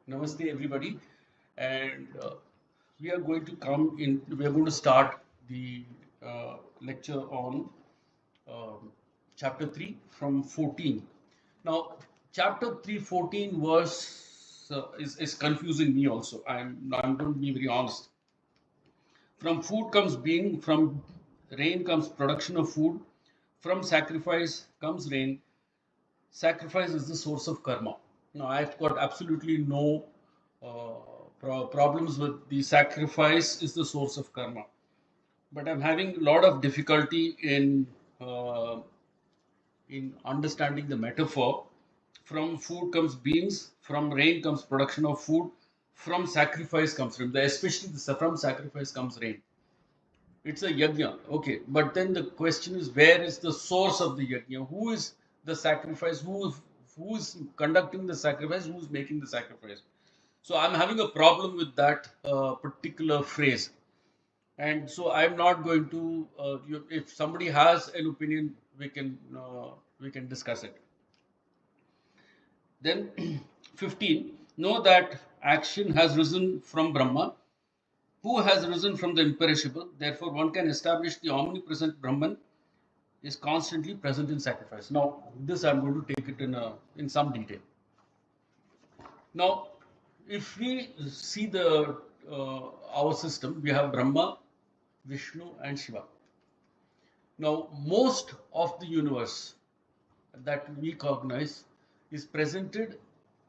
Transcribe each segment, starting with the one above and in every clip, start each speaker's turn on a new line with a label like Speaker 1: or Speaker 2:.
Speaker 1: Namaste, everybody, and we are going to come in. We are going to start the lecture on chapter 3 from 14. Now, chapter 3, 14 verse is confusing me also. I'm going to be very honest. From food comes being, from rain comes production of food, from sacrifice comes rain. Sacrifice is the source of karma. Now, I've got absolutely no problems with the sacrifice is the source of karma, but I'm having a lot of difficulty uh, in understanding the metaphor. From food comes beings, from rain comes production of food, from sacrifice comes rain. Especially from sacrifice comes rain. It's a yajna, okay. But then the question is, where is the source of the yajna? Who is the sacrifice? Who's conducting the sacrifice? Who's making the sacrifice? So I'm having a problem with that particular phrase, and so I'm not going to. If somebody has an opinion, we can discuss it. Then 15. Know that action has risen from Brahma, who has risen from the imperishable. Therefore, one can establish the omnipresent Brahman is constantly present in sacrifice. Now, this I'm going to take it in some detail. Now, if we see the our system, we have Brahma, Vishnu, and Shiva. Now, most of the universe that we cognize is presented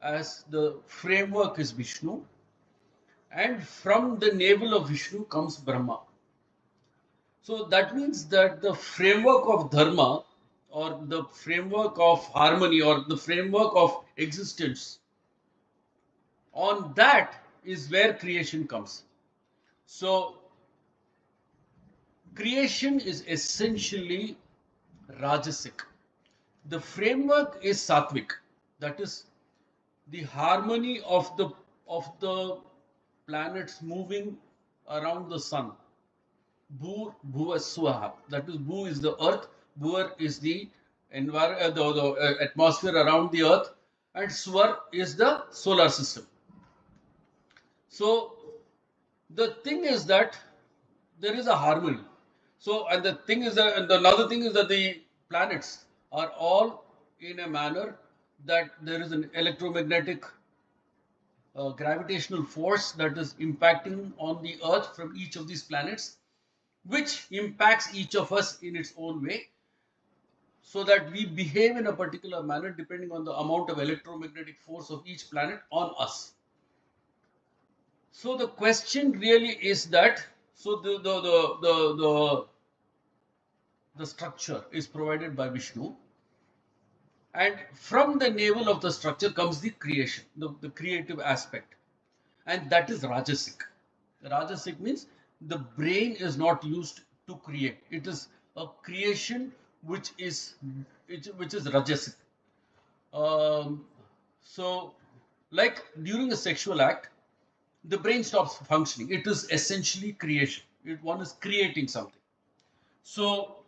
Speaker 1: as the framework is Vishnu, and from the navel of Vishnu comes Brahma. So that means that the framework of dharma, or the framework of harmony, or the framework of existence, on that is where creation comes. So creation is essentially rajasic. The framework is sattvic. That is the harmony of the planets moving around the sun. Bhur Bhuva Swaha. That is, Bhu is the earth, Bhuvar is the atmosphere around the earth, and Swar is the solar system. So the thing is that there is a harmony. So, and the thing is that, and another thing is that the planets are all in a manner that there is an electromagnetic gravitational force that is impacting on the earth from each of these planets, which impacts each of us in its own way, so that we behave in a particular manner depending on the amount of electromagnetic force of each planet on us. So the question really is that, so the structure is provided by Vishnu, and from the navel of the structure comes the creation, the creative aspect, and that is rajasic. Rajasic means the brain is not used to create. It is a creation which is rajasic. So, like during a sexual act, the brain stops functioning. It is essentially creation. One is creating something. So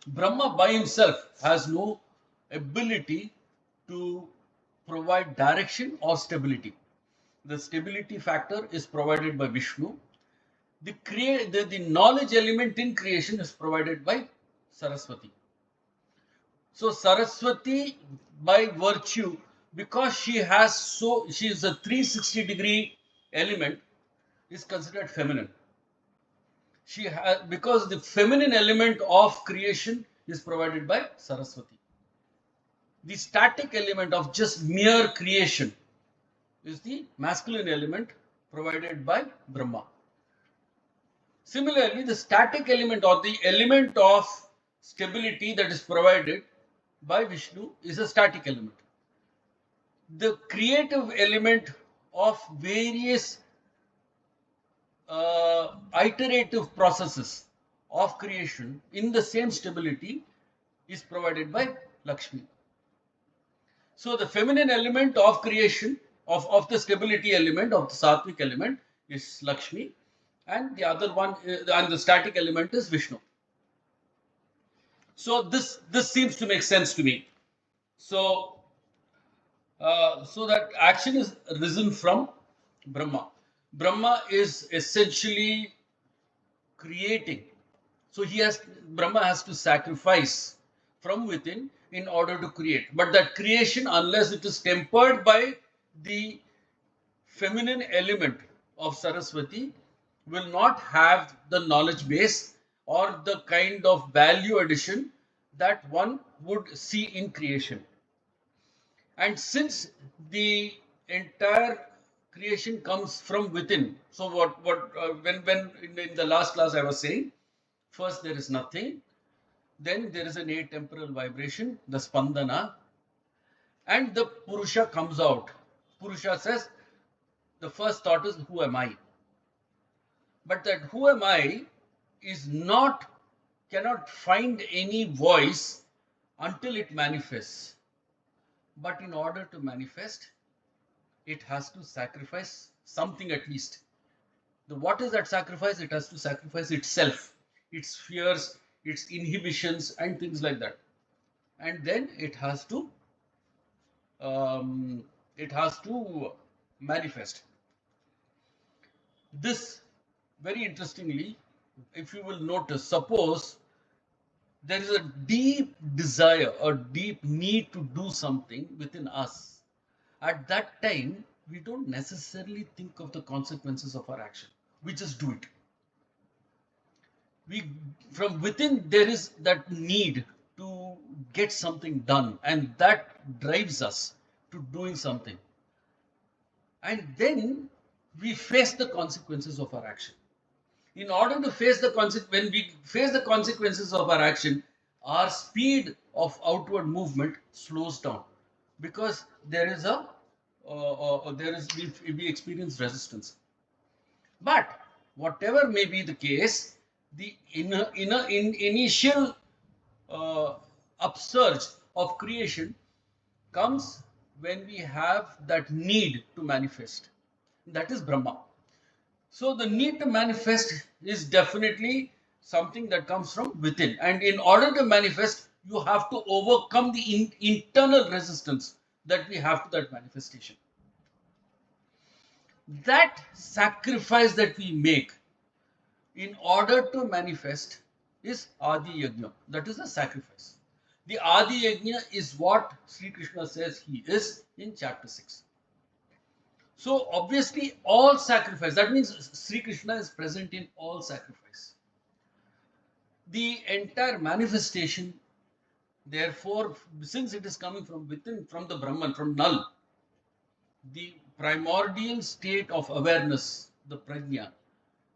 Speaker 1: Brahma by himself has no ability to provide direction or stability. The stability factor is provided by Vishnu. The knowledge element in creation is provided by Saraswati. So Saraswati, by virtue, because she is a 360-degree element, is considered feminine. Because the feminine element of creation is provided by Saraswati. The static element of just mere creation is the masculine element provided by Brahma. Similarly, the static element or the element of stability that is provided by Vishnu is a static element. The creative element of various iterative processes of creation in the same stability is provided by Lakshmi. So the feminine element of creation, of the stability element, of the sattvic element, is Lakshmi, and the other one, and the static element is Vishnu. So this seems to make sense to me. So So that action is risen from Brahma. Brahma is essentially creating. So Brahma has to sacrifice from within in order to create. But that creation, unless it is tempered by the feminine element of Saraswati, will not have the knowledge base or the kind of value addition that one would see in creation. And since the entire creation comes from within, so in the last class I was saying, first there is nothing, then there is an atemporal vibration, the spandana, and the Purusha comes out. Purusha says, the first thought is, who am I? But that who am I is cannot find any voice until it manifests. But in order to manifest, it has to sacrifice something at least. What is that sacrifice? It has to sacrifice itself, its fears, its inhibitions, and things like that. And then it has to manifest. This, very interestingly, if you will notice, suppose there is a deep desire or deep need to do something within us. At that time, we don't necessarily think of the consequences of our action. We just do it. From within, there is that need to get something done, and that drives us to doing something. And then we face the consequences of our action. In order to face when we face the consequences of our action, our speed of outward movement slows down, because we experience resistance. But whatever may be the case, the initial upsurge of creation comes when we have that need to manifest. That is Brahma. So the need to manifest is definitely something that comes from within. And in order to manifest, you have to overcome the internal resistance that we have to that manifestation. That sacrifice that we make in order to manifest is Adi Yajna. That is a sacrifice. The Adi Yajna is what Śrī Kṛṣṇa says he is in chapter 6. So obviously all sacrifice, that means Śrī Kṛṣṇa is present in all sacrifice. The entire manifestation, therefore, since it is coming from within, from the Brahman, from null, the primordial state of awareness, the prajñā,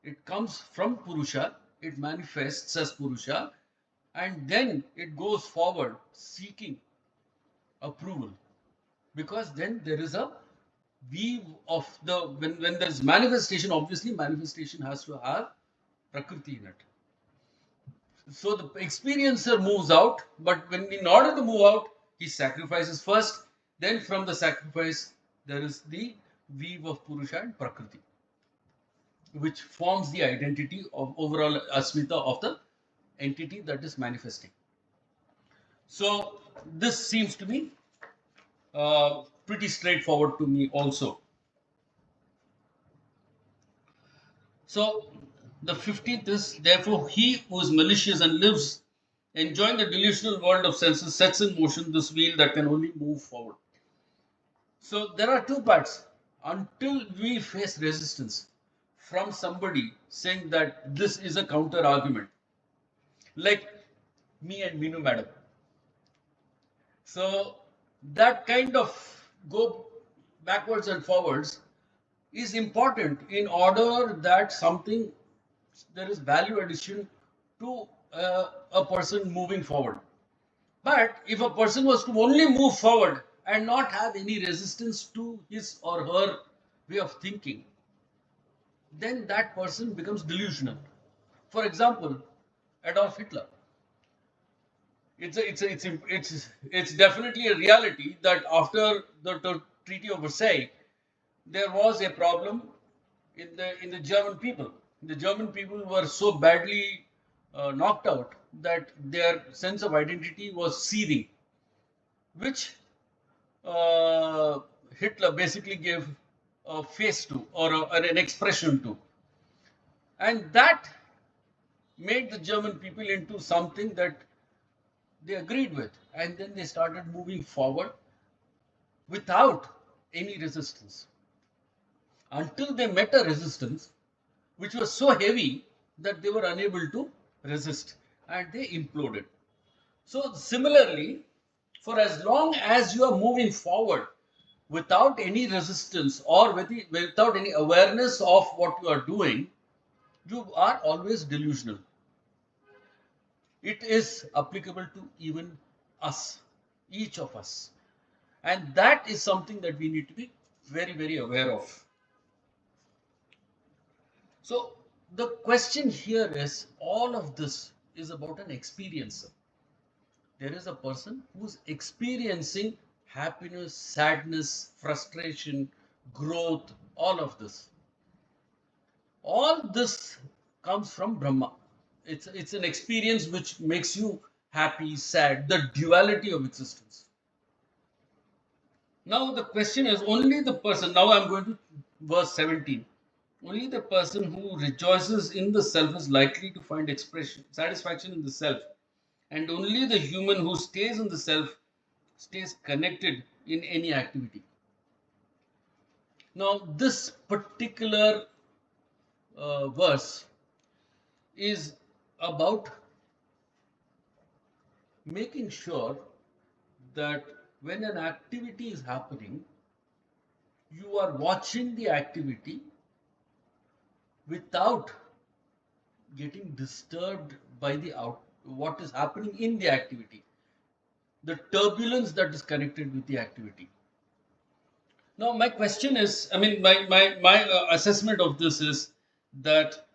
Speaker 1: it comes from Purusha, it manifests as Purusha, and then it goes forward seeking approval. Because then there is a weave of when there's manifestation, obviously manifestation has to have Prakriti in it. So the experiencer moves out, but in order to move out, he sacrifices first. Then from the sacrifice, there is the weave of Purusha and Prakriti, which forms the identity of overall asmita of the entity that is manifesting. So this seems to be pretty straightforward to me also. So the 15th is, therefore, he who is malicious and lives enjoying the delusional world of senses sets in motion this wheel that can only move forward. So there are two parts. Until we face resistance from somebody saying that this is a counter argument, like me and Meenu madam. So that kind of go backwards and forwards is important in order that there is value addition to a person moving forward. But if a person was to only move forward and not have any resistance to his or her way of thinking, then that person becomes delusional. For example, Adolf Hitler. It's definitely a reality that after the Treaty of Versailles, there was a problem in the German people. The German people were so badly knocked out that their sense of identity was seething, which uh, Hitler basically gave a face to, or an expression to. And that made the German people into something that they agreed with. And then they started moving forward without any resistance until they met a resistance which was so heavy that they were unable to resist and they imploded. So, similarly, for as long as you are moving forward without any resistance or without any awareness of what you are doing, you are always delusional. It is applicable to even us, each of us. And that is something that we need to be very, very aware of. So, the question here is, all of this is about an experiencer. There is a person who's experiencing happiness, sadness, frustration, growth, all of this. All this comes from Brahma. It's an experience which makes you happy, sad, the duality of existence. Now the question is, only the person, now I'm going to verse 17. Only the person who rejoices in the self is likely to find expression, satisfaction in the self. And only the human who stays in the self stays connected in any activity. Now, this particular verse is about making sure that when an activity is happening, you are watching the activity without getting disturbed by what is happening in the activity, the turbulence that is connected with the activity. Now, my question is, I mean, my assessment of this is that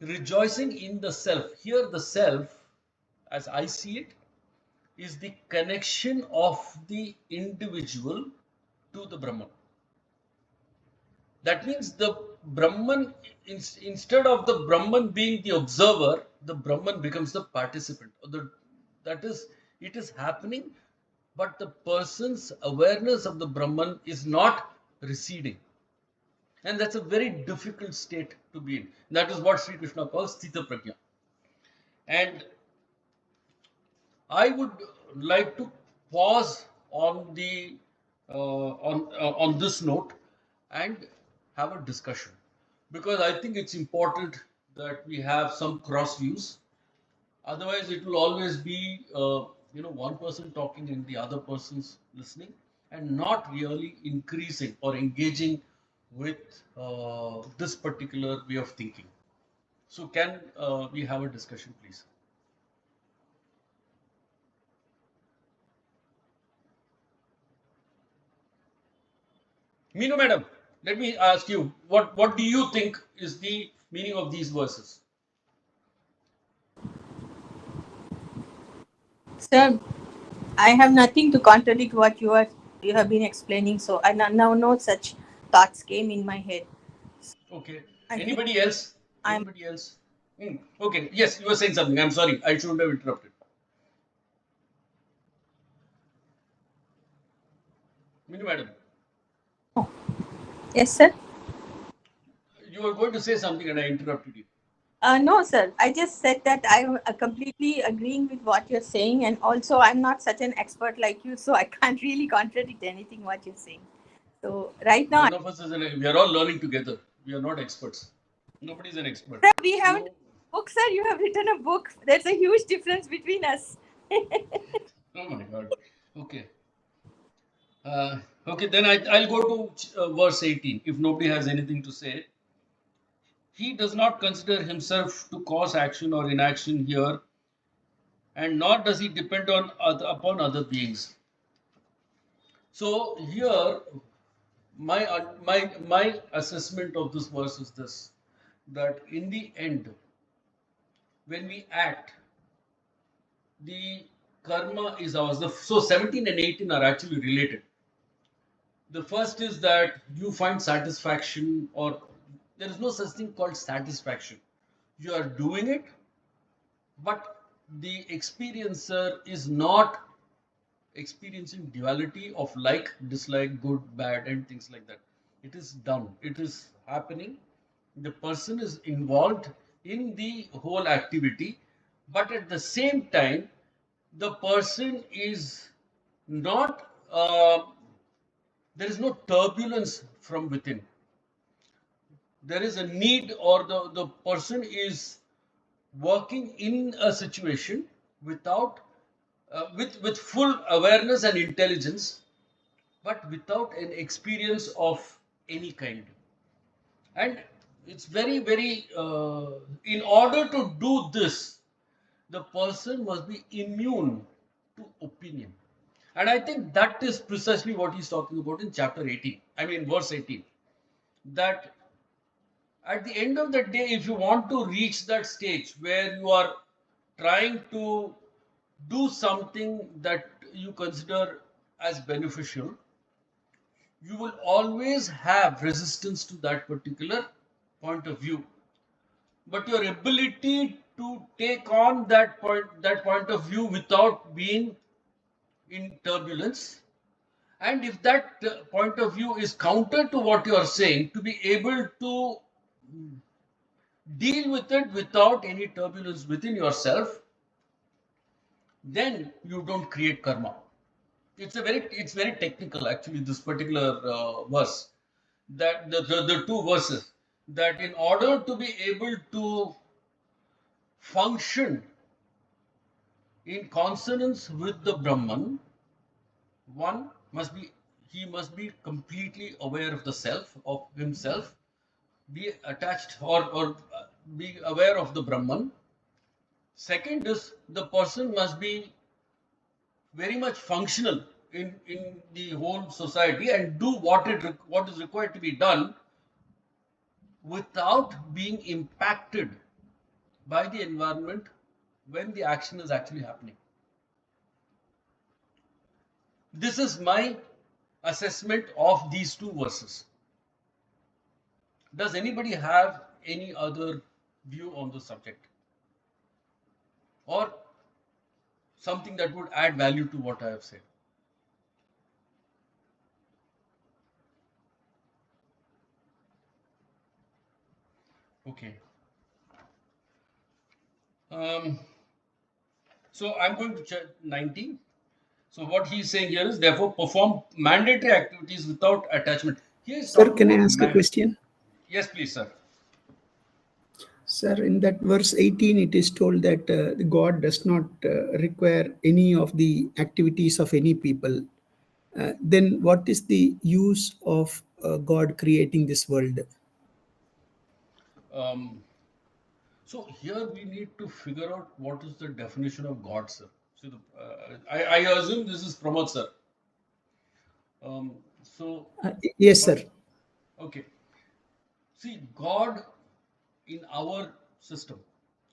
Speaker 1: rejoicing in the self, here the self, as I see it, is the connection of the individual to the Brahman. That means the Brahman, instead of the Brahman being the observer, the Brahman becomes the participant. That is, it is happening, but the person's awareness of the Brahman is not receding. And that's a very difficult state to be in. That is what Śrī Kṛṣṇa calls Sthita Prajñā. And I would like to pause on the on this note and have a discussion, because I think it's important that we have some cross views. Otherwise, it will always be one person talking and the other person's listening, and not really increasing or engaging with this particular way of thinking. So, can we have a discussion, please? Meenu madam, let me ask you, what do you think is the meaning of these verses?
Speaker 2: Sir, I have nothing to contradict what you have been explaining. So I now no such thoughts came in my head.
Speaker 1: Okay.
Speaker 2: I think
Speaker 1: Anybody else?
Speaker 2: I'm
Speaker 1: Anybody else? Okay. Yes, you were saying something. I'm sorry. I shouldn't have interrupted. Meenu madam,
Speaker 2: yes, sir.
Speaker 1: you were going to say something and I interrupted you.
Speaker 2: No, sir. I just said that I'm completely agreeing with what you're saying, and also I'm not such an expert like you, so I can't really contradict anything what you're saying. So right now,
Speaker 1: None of us we are all learning together. We are not experts. Nobody's an expert.
Speaker 2: sir, we haven't
Speaker 1: You,
Speaker 2: book, sir. You have written a book. There's a huge difference between us.
Speaker 1: oh my God. Okay. Okay, then I'll go to verse 18. If nobody has anything to say, he does not consider himself to cause action or inaction here, and nor does he depend upon other beings. So here, my assessment of this verse is this: that in the end, when we act, the karma is ours. So 17 and 18 are actually related. The first is that you find satisfaction, or there is no such thing called satisfaction. You are doing it, but the experiencer is not experiencing duality of like, dislike, good, bad, and things like that. It is done. It is happening. The person is involved in the whole activity, but at the same time, the person is not, there is no turbulence from within. There is a need, or the person is working in a situation without, with full awareness and intelligence, but without an experience of any kind. And it's very, very, in order to do this, the person must be immune to opinion. And I think that is precisely what he's talking about in chapter 18, I mean, verse 18. That at the end of the day, if you want to reach that stage where you are trying to do something that you consider as beneficial, you will always have resistance to that particular point of view. But your ability to take on that point of view without being in turbulence, and if that point of view is counter to what you are saying, to be able to deal with it without any turbulence within yourself, then you don't create karma. It's very technical, actually, this particular verse, that the two verses, that in order to be able to function in consonance with the Brahman, one must be, he must be completely aware of the self, of himself, be attached, or be aware of the Brahman. Second is, the person must be very much functional in the whole society and do what is required to be done without being impacted by the environment when the action is actually happening. This is my assessment of these two verses. Does anybody have any other view on the subject, or something that would add value to what I have said? Okay. So I'm going to check 19. So what he's saying here is, therefore, perform mandatory activities without attachment. Here he's
Speaker 3: Sir,
Speaker 1: talking
Speaker 3: can I
Speaker 1: about
Speaker 3: ask a question?
Speaker 1: Yes, please, sir.
Speaker 3: Sir, in that verse 18, it is told that God does not require any of the activities of any people. Then what is the use of God creating this world?
Speaker 1: So here we need to figure out what is the definition of God, sir. So I assume this is Pramod, sir. So
Speaker 3: Yes, sir.
Speaker 1: okay. See, God in our system,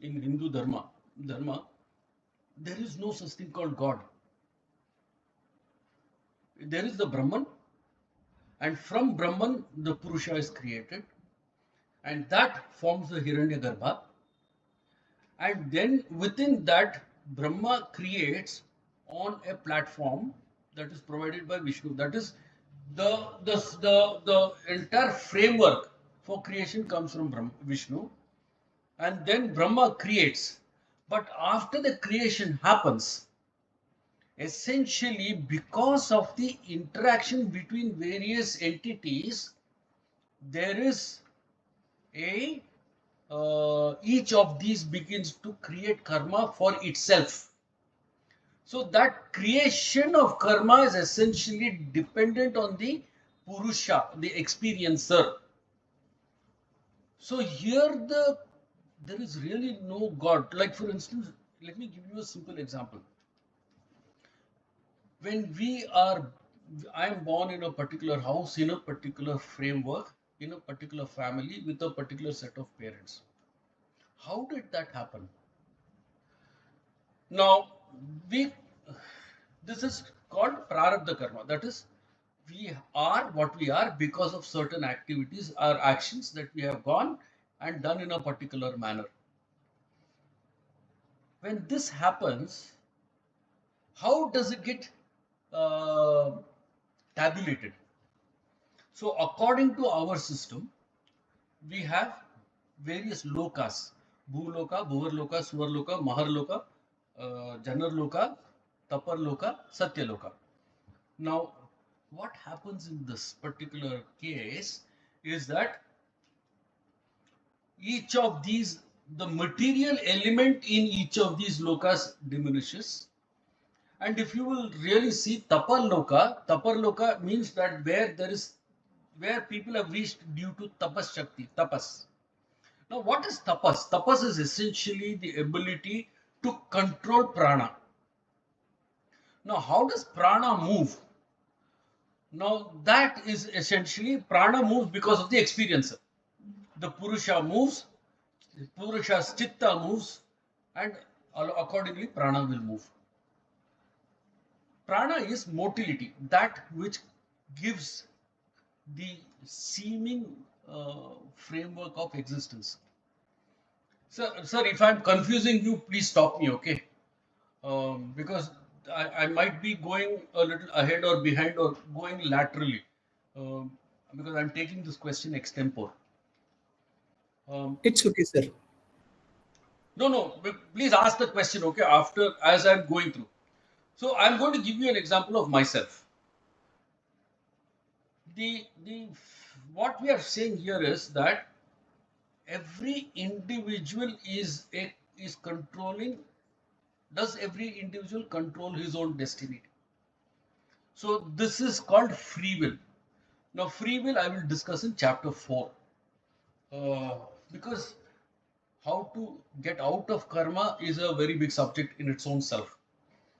Speaker 1: in Hindu dharma, there is no such thing called God. There is the Brahman, and from Brahman the Purusha is created, and that forms the Hiranyagarbha. And then within that, Brahma creates on a platform that is provided by Vishnu. That is, the entire framework for creation comes from Vishnu, and then Brahma creates. But after the creation happens, essentially because of the interaction between various entities, there is a each of these begins to create karma for itself. So that creation of karma is essentially dependent on the Purusha, the experiencer. So here there is really no God. Like, for instance, let me give you a simple example. When I am born in a particular house, in a particular framework, in a particular family, with a particular set of parents. How did that happen? Now, this is called prarabdha karma. That is, we are what we are because of certain activities or actions that we have gone and done in a particular manner. When this happens, how does it get uh, tabulated. So according to our system, we have various lokas: Bhuloka, Bhuvarloka, Suvarloka, Maharloka, Janarloka, Taparloka, Satyaloka. Now, what happens in this particular case is that each of these, the material element in each of these lokas diminishes. And if you will really see Taparloka means that where people have reached due to tapas shakti, tapas. Now, what is tapas? Tapas is essentially the ability to control prana. Now, how does prana move? Now, that is essentially prana moves because of the experiencer. The Purusha moves, the Purusha's chitta moves, and accordingly, prana will move. Prana is motility, that which gives the seeming framework of existence. Sir, if I'm confusing you, please stop me, okay? Because I might be going a little ahead or behind or going laterally, because I'm taking this question extempore.
Speaker 3: It's okay, sir.
Speaker 1: No, please ask the question, okay, after as I'm going through. So I'm going to give you an example of myself. The what we are saying here is that every individual is controlling. Does every individual control his own destiny? So this is called free will. Now, free will I will discuss in chapter 4, because how to get out of karma is a very big subject in its own self.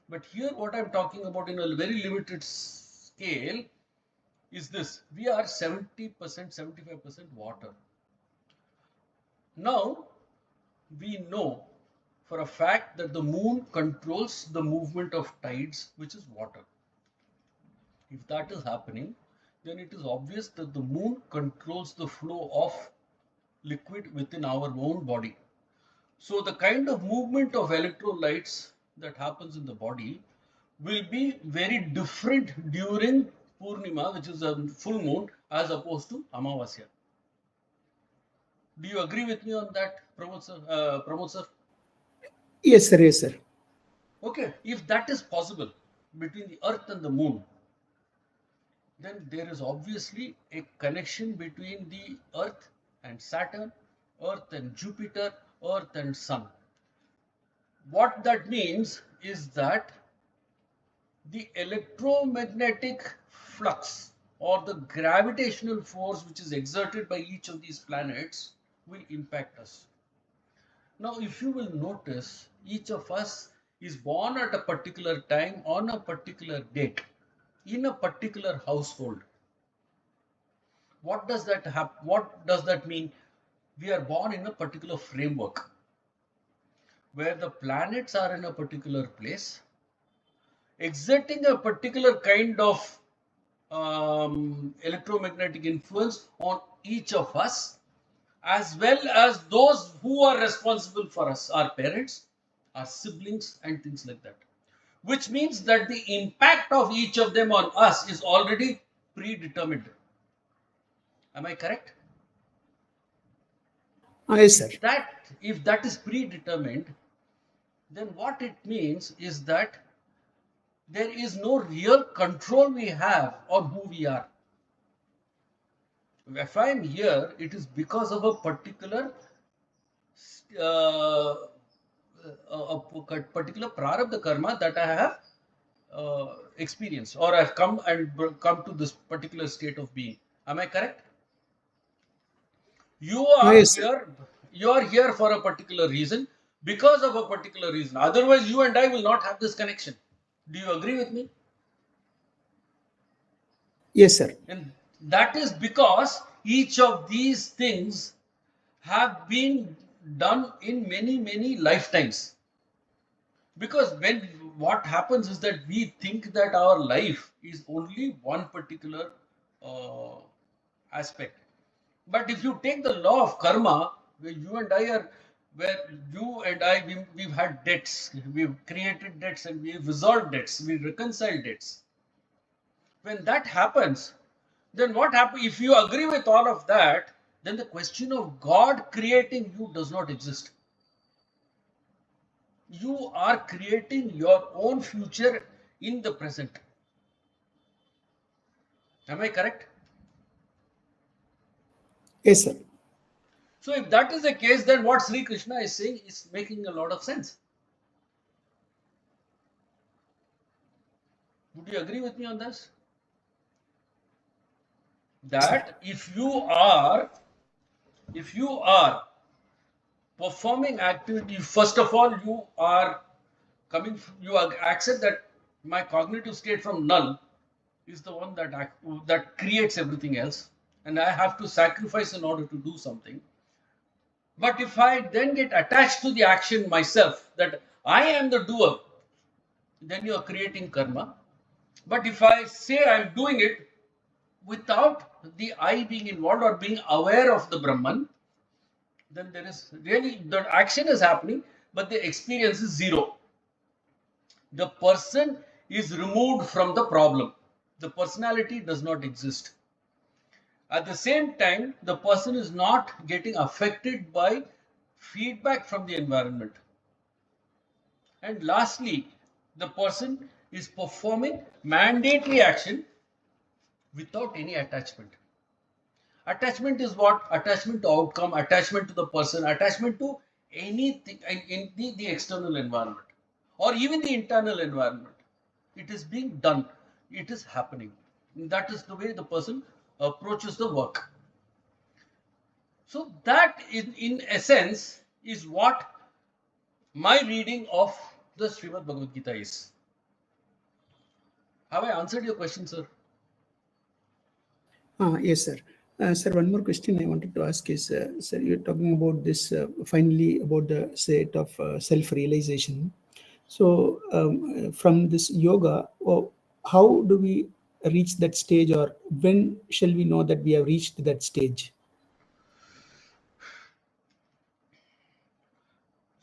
Speaker 1: But here, what I'm talking about in a very limited scale is this: we are 70%, 75% water. Now, we know for a fact that the moon controls the movement of tides, which is water. If that is happening, then it is obvious that the moon controls the flow of liquid within our own body. So the kind of movement of electrolytes that happens in the body will be very different during Purnima, which is a full moon, as opposed to Amavasya. Do you agree with me on that, Pramod sir?
Speaker 3: Yes, sir. Yes, sir.
Speaker 1: Okay, if that is possible between the earth and the moon, then there is obviously a connection between the earth and Saturn, earth and Jupiter, earth and sun. What that means is that the electromagnetic flux or the gravitational force which is exerted by each of these planets will impact us. Now, if you will notice, each of us is born at a particular time on a particular date in a particular household. What does that happen? What does that mean? We are born in a particular framework where the planets are in a particular place, exerting a particular kind of electromagnetic influence on each of us, as well as those who are responsible for us, our parents, our siblings, and things like that. Which means that the impact of each of them on us is already predetermined. Am I correct?
Speaker 3: Yes, sir.
Speaker 1: If that is predetermined, then what it means is that there is no real control we have on who we are. If I am here, it is because of a particular prarabdha karma that I have experienced, or I've come to this particular state of being. Am I correct? You are
Speaker 3: Yes, sir.
Speaker 1: here. You are here for a particular reason, because of a particular reason. Otherwise, you and I will not have this connection. Do you agree with me?
Speaker 3: Yes, sir.
Speaker 1: And that is because each of these things have been done in many lifetimes. Because what happens is that we think that our life is only one particular aspect. But if you take the law of karma, where you and I, we've had debts, we've created debts, and we've resolved debts, we reconciled debts. When that happens, then what happens? If you agree with all of that, then the question of God creating you does not exist. You are creating your own future in the present. Am I correct?
Speaker 3: Yes, sir.
Speaker 1: So if that is the case, then what Śrī Kṛṣṇa is saying is making a lot of sense. Would you agree with me on this? That if you are performing activity, first of all, you are accept that my cognitive state from null is the one that creates everything else, and I have to sacrifice in order to do something. But if I then get attached to the action myself, that I am the doer, then you are creating karma. But if I say I'm doing it without the I being involved or being aware of the Brahman, then there is really, the action is happening, but the experience is zero. The person is removed from the problem. The personality does not exist. At the same time, the person is not getting affected by feedback from the environment. And lastly, the person is performing mandatory action without any attachment. Attachment is what? Attachment to outcome, attachment to the person, attachment to anything in the external environment or even the internal environment. It is being done, it is happening. That is the way the person approaches the work. So that in essence is what my reading of the Srimad Bhagavad Gita is. Have I answered your question, sir?
Speaker 3: Yes, sir. Sir, one more question I wanted to ask is, sir, you're talking about this, finally, about the state of self-realization. So, from this yoga, how do we reach that stage, or when shall we know that we have reached that stage?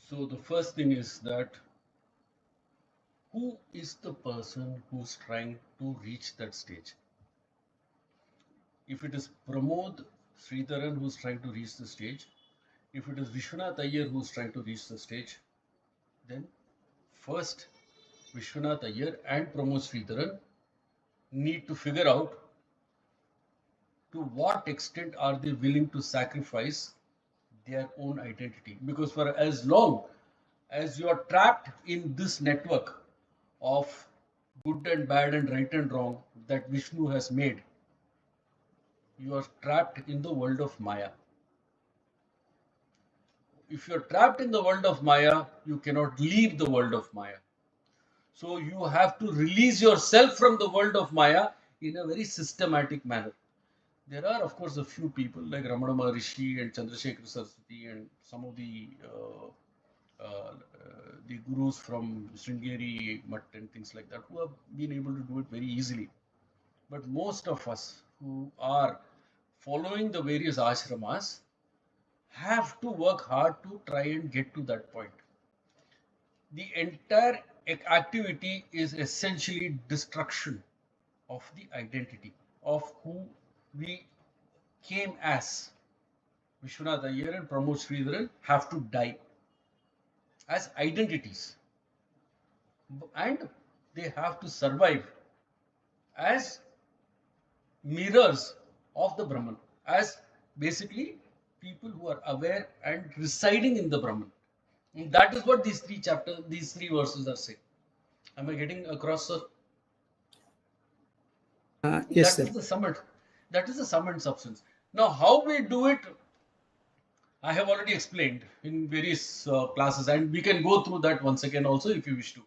Speaker 1: So the first thing is that who is the person who's trying to reach that stage? If it is Pramod Sridharan who's trying to reach the stage, if it is Vishwanath Iyer who's trying to reach the stage, then first Vishwanath Iyer and Pramod Sridharan need to figure out to what extent are they willing to sacrifice their own identity. Because for as long as you are trapped in this network of good and bad and right and wrong that Vishnu has made, you are trapped in the world of Maya. If you're trapped in the world of Maya, you cannot leave the world of Maya. So you have to release yourself from the world of Maya in a very systematic manner. There are, of course, a few people like Ramana Maharishi and Chandrasekhar Saraswati and some of the gurus from Sringeri Mutt and things like that who have been able to do it very easily. But most of us who are following the various ashramas have to work hard to try and get to that point. The entire activity is essentially destruction of the identity of who we came as. Vishwanath Iyer and Pramod Sridharan have to die as identities, and they have to survive as mirrors of the Brahman, as basically people who are aware and residing in the Brahman. And that is what these three verses are saying. Am I getting across, sir?
Speaker 3: Yes,
Speaker 1: That
Speaker 3: sir.
Speaker 1: is the summit. That is the sum and substance. Now, how we do it, I have already explained in various classes, and we can go through that once again also if you wish to.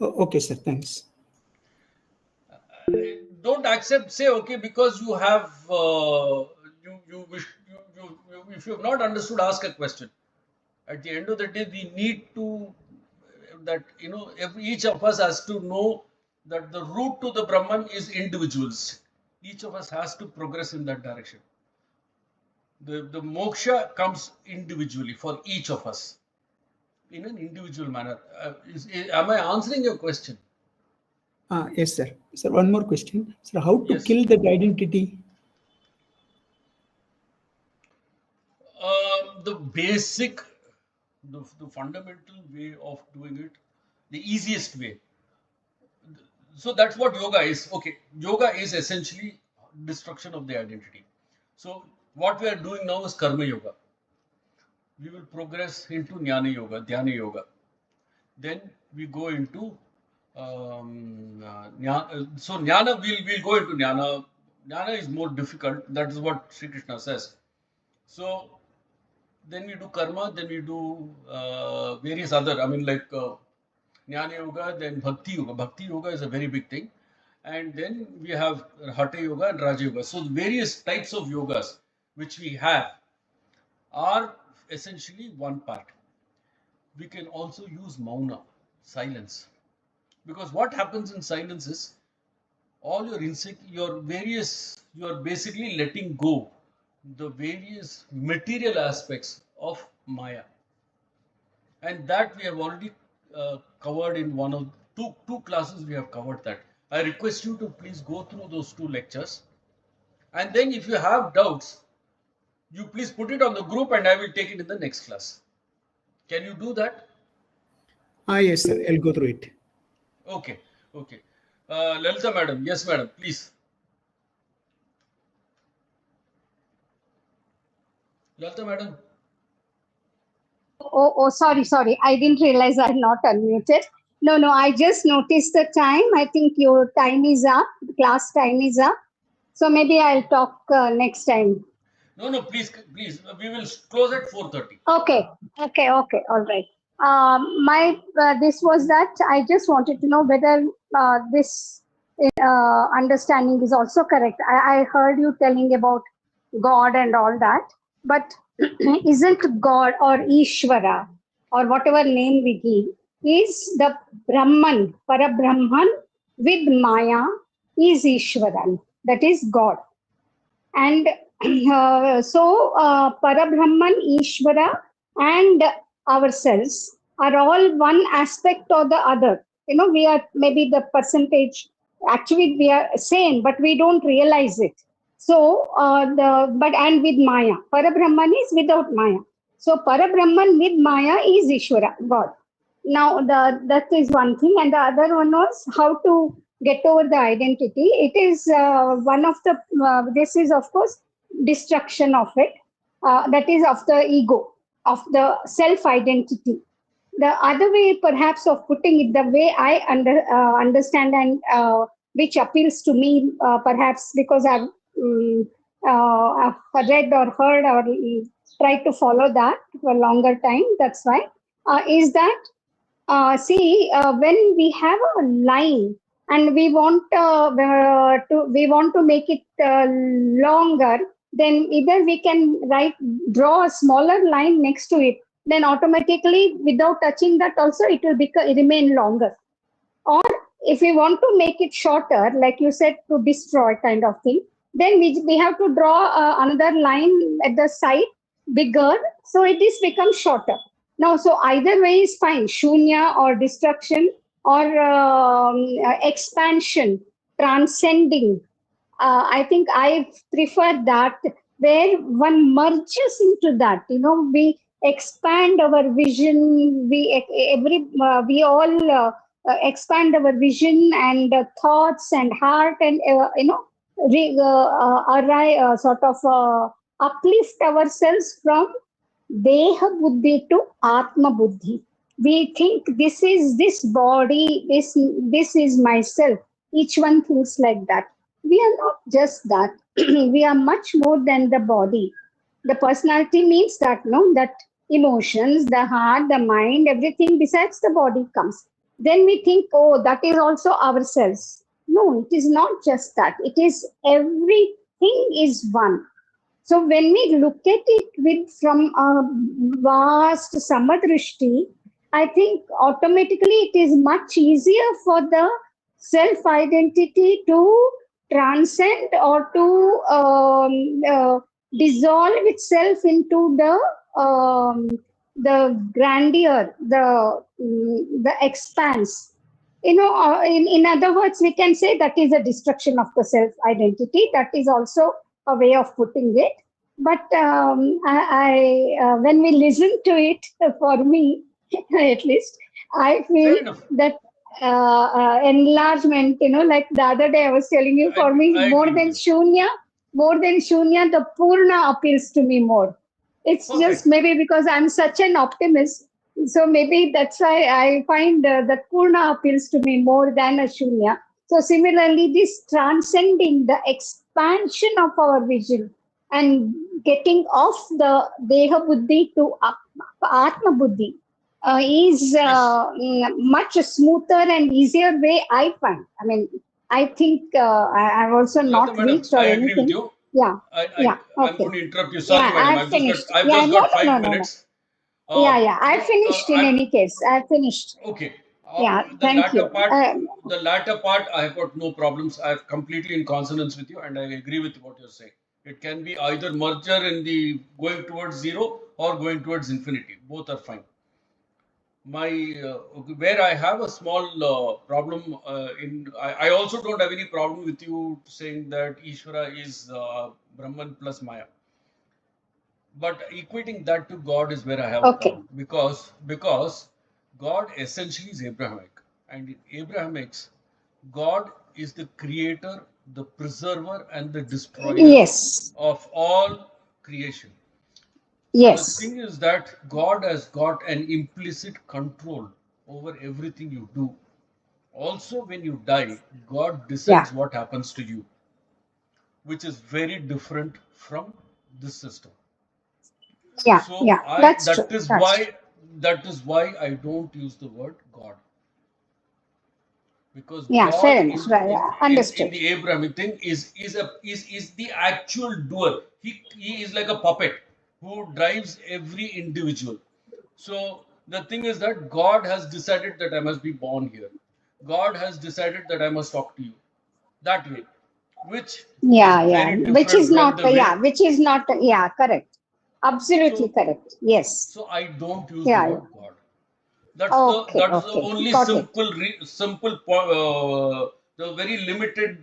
Speaker 3: Okay, sir. Thanks.
Speaker 1: Don't accept, say, okay, because you have, you wish, if you have not understood, ask a question. At the end of the day, we need to, that, each of us has to know that the route to the Brahman is individuals. Each of us has to progress in that direction. The moksha comes individually for each of us. in an individual manner. Am I answering your question?
Speaker 3: Yes, sir. Sir, one more question. Sir, how to
Speaker 1: Yes.
Speaker 3: kill that identity?
Speaker 1: The basic, the fundamental way of doing it, the easiest way. So that's what yoga is. Okay, yoga is essentially destruction of the identity. So what we are doing now is karma yoga. We will progress into jnana yoga, dhyana yoga. Then we go into so jnana, we'll go into jnana. Jnana is more difficult. That is what Śrī Kṛṣṇa says. So then we do karma, then we do various other, I mean, like jnana yoga, then bhakti yoga. Bhakti yoga is a very big thing. And then we have hatha yoga and raja yoga. So various types of yogas which we have are essentially one part. We can also use mauna, silence. Because what happens in silence is all you're basically letting go the various material aspects of Maya. And that we have already covered in one of two classes. We have covered that. I request you to please go through those two lectures, and then if you have doubts, you please put it on the group and I will take it in the next class. Can you do that?
Speaker 3: Yes, sir. I'll go through it.
Speaker 1: Okay. Lalita madam, yes madam, please. Lalita madam.
Speaker 4: Oh, sorry. I didn't realize I had not unmuted. No, I just noticed the time. I think your time is up. Class time is up. So maybe I'll talk next time.
Speaker 1: No, please. We will close at 4:30.
Speaker 4: Okay. All right. This was that. I just wanted to know whether this understanding is also correct. I heard you telling about God and all that, but isn't God or Ishvara or whatever name we give is the Brahman, Parabrahman with Maya is Ishvaran, that is God. And Parabrahman, Ishvara, and ourselves are all one aspect or the other. We are maybe the percentage, actually we are same, but we don't realize it. So, and with Maya, Parabrahman is without Maya. So, Parabrahman with Maya is Ishvara, God. Now, that is one thing. And the other one was how to get over the identity. It is one of the, this is of course destruction of it, that is of the ego, of the self-identity. The other way perhaps of putting it, the way I understand and which appeals to me perhaps because I've read or heard or tried to follow that for a longer time, that's why, is that when we have a line and we want to make it longer, then either we can draw a smaller line next to it, then automatically without touching that also it will remain longer. Or if we want to make it shorter, like you said, to destroy kind of thing, then we have to draw another line at the side bigger, so it is becomes shorter. Now, so either way is fine, shunya or destruction or expansion, transcending. I think I prefer that, where one merges into that. We expand our vision. We all expand our vision and thoughts and heart, and sort of uplift ourselves from Deha Buddhi to Atma Buddhi. We think this is this body, this is myself. Each one thinks like that. We are not just that. We are much more than the body. The personality means that, no, that emotions, the heart, the mind, everything besides the body comes. Then we think, oh, that is also ourselves. No, it is not just that. It is everything is one. So when we look at it from a vast samadrishti, I think automatically it is much easier for the self-identity to transcend or to dissolve itself into the the grandeur, the expanse. In other words, we can say that is a destruction of the self identity. That is also a way of putting it. But when we listen to it, for me at least, I
Speaker 1: Fair
Speaker 4: feel
Speaker 1: enough.
Speaker 4: that enlargement, like the other day I was telling you, for me,
Speaker 1: I agree with you.
Speaker 4: more than Shunya, the Purna appeals to me more. It's just
Speaker 1: Perfect.
Speaker 4: maybe because I'm such an optimist. So maybe that's why I find that Purna appeals to me more than a Shunya. So similarly, this transcending the expansion of our vision and getting off the Deha Buddhi to Atma Buddhi is
Speaker 1: Yes.
Speaker 4: much smoother and easier way I find. I mean, I think I've also
Speaker 1: Lata
Speaker 4: not
Speaker 1: madam,
Speaker 4: reached or
Speaker 1: I agree with
Speaker 4: anything.
Speaker 1: you.
Speaker 4: Yeah, yeah,
Speaker 1: I'm
Speaker 4: okay.
Speaker 1: going to interrupt you. Sorry,
Speaker 4: Yeah,
Speaker 1: madam.
Speaker 4: I've finished.
Speaker 1: I've
Speaker 4: Yeah,
Speaker 1: just
Speaker 4: no,
Speaker 1: got
Speaker 4: no, no,
Speaker 1: five
Speaker 4: no, no.
Speaker 1: minutes.
Speaker 4: Yeah, I finished in
Speaker 1: I'm
Speaker 4: any case. I finished.
Speaker 1: okay.
Speaker 4: Yeah,
Speaker 1: The
Speaker 4: thank
Speaker 1: latter
Speaker 4: you.
Speaker 1: part, I have got no problems. I'm completely in consonance with you, and I agree with what you're saying. It can be either merger in the going towards zero or going towards infinity. Both are fine. My where I have a small problem I also don't have any problem with you saying that Ishvara is Brahman plus Maya, but equating that to God is where I have a
Speaker 4: Okay.
Speaker 1: problem, because God essentially is Abrahamic, and in Abrahamics, God is the creator, the preserver, and the destroyer
Speaker 4: Yes.
Speaker 1: of all creation. So the
Speaker 4: Yes.
Speaker 1: thing is that God has got an implicit control over everything you do. Also, when you die, God
Speaker 4: Yeah.
Speaker 1: decides what happens to you, which is very different from this system.
Speaker 4: Yeah.
Speaker 1: So
Speaker 4: Yeah. That's true. That's true.
Speaker 1: that is why I don't use the word God, because
Speaker 4: Yeah.
Speaker 1: God
Speaker 4: Fair enough. Right. Yeah.
Speaker 1: in
Speaker 4: Understood.
Speaker 1: the Abrahamic thing is the actual doer. He is like a puppet who drives every individual. So the thing is that God has decided that I must be born here. God has decided that I must talk to you that way, which is
Speaker 4: Yeah. Yeah.
Speaker 1: very different from the way.
Speaker 4: Which is not. Yeah. Correct. Absolutely
Speaker 1: So
Speaker 4: correct. Yes.
Speaker 1: so I don't use the
Speaker 4: Yeah.
Speaker 1: word
Speaker 4: Yeah.
Speaker 1: God.
Speaker 4: Okay.
Speaker 1: That's the
Speaker 4: Okay.
Speaker 1: only
Speaker 4: Got it.
Speaker 1: the very limited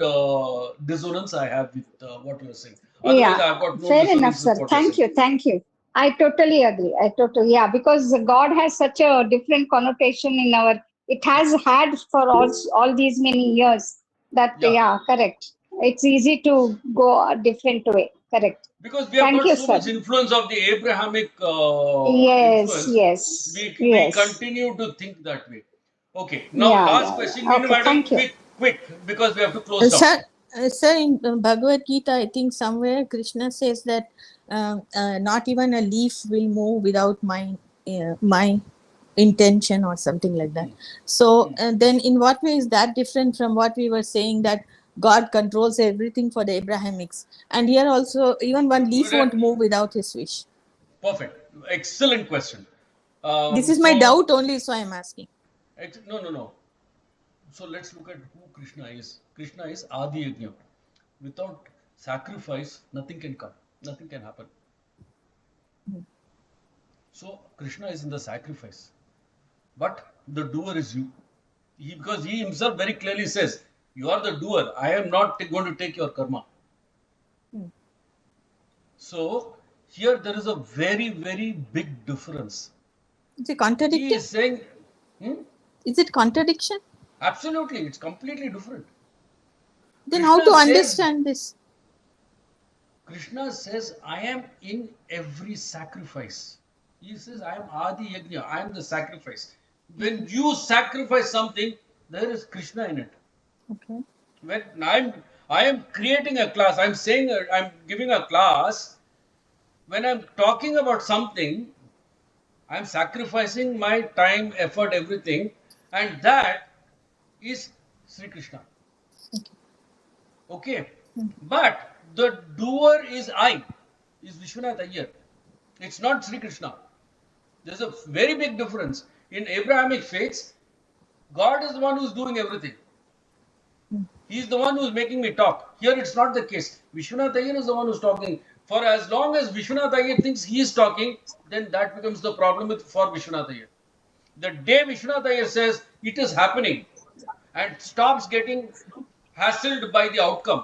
Speaker 1: dissonance I have with what you are saying. Otherwise,
Speaker 4: Yeah,
Speaker 1: I have got no
Speaker 4: fair enough,
Speaker 1: dissonance with
Speaker 4: sir.
Speaker 1: what you are
Speaker 4: Thank
Speaker 1: saying.
Speaker 4: you. Thank you. I totally agree. Yeah, because God has such a different connotation in our, it has had for all these many years that,
Speaker 1: Yeah,
Speaker 4: yeah, correct. It's easy to go a different way. Correct.
Speaker 1: because we have
Speaker 4: Thank
Speaker 1: got
Speaker 4: you,
Speaker 1: so
Speaker 4: sir.
Speaker 1: much influence of the Abrahamic
Speaker 4: Yes,
Speaker 1: influence,
Speaker 4: yes,
Speaker 1: we
Speaker 4: yes.
Speaker 1: continue to think that way. Okay, now
Speaker 4: Yeah,
Speaker 1: last
Speaker 4: yeah,
Speaker 1: question,
Speaker 4: yeah.
Speaker 1: Meenu
Speaker 4: Okay,
Speaker 1: madam,
Speaker 4: thank you.
Speaker 1: quick, because we have to close down.
Speaker 2: Sir, in Bhagavad Gita, I think somewhere Krishna says that not even a leaf will move without my intention or something like that. So then in what way is that different from what we were saying, that God controls everything for the Abrahamics? And here also, even one leaf won't move without his wish.
Speaker 1: Perfect, excellent question.
Speaker 2: This is my
Speaker 1: So
Speaker 2: doubt only, so I'm asking.
Speaker 1: no. So let's look at who Krishna is. Krishna is Adi Yajna. Without sacrifice, nothing can come, nothing can happen. So Krishna is in the sacrifice, but the doer is you. Because he himself very clearly says, "You are the doer. I am not going to take your karma." So here there is a very big difference.
Speaker 2: Is it
Speaker 1: He
Speaker 2: contradicting?
Speaker 1: is saying, hmm?
Speaker 2: Is it contradiction?
Speaker 1: Absolutely, it's completely different.
Speaker 2: Then how
Speaker 1: Krishna
Speaker 2: to
Speaker 1: says,
Speaker 2: understand this?
Speaker 1: I am in every sacrifice. He says, I am Adi Yajna, I am the sacrifice. When you sacrifice something, there is Krishna in it.
Speaker 2: Okay.
Speaker 1: When I am creating a class, I'm saying, I'm giving a class. When I'm talking about something, I'm sacrificing my time, effort, everything, and that is Sri Krishna. Okay, but the doer is I, is Vishwanath Iyer. It's not Sri Krishna. There's a very big difference. In Abrahamic faiths, God is the one who's doing everything. He's the one who's making me talk. Here it's not the case. Vishwanath Iyer is the one who's talking. For as long as Vishwanath Iyer thinks he is talking, then that becomes the problem for Vishwanath Iyer. The day Vishwanath Iyer says it is happening and stops getting hassled by the outcome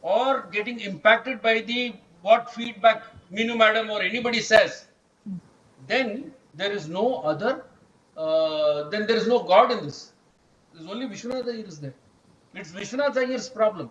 Speaker 1: or getting impacted by the what feedback Minu Madam or anybody says, then there is no other, then there is no God in this. There's only Vishwanath Iyer is there. It's Vishwanath Iyer's problem.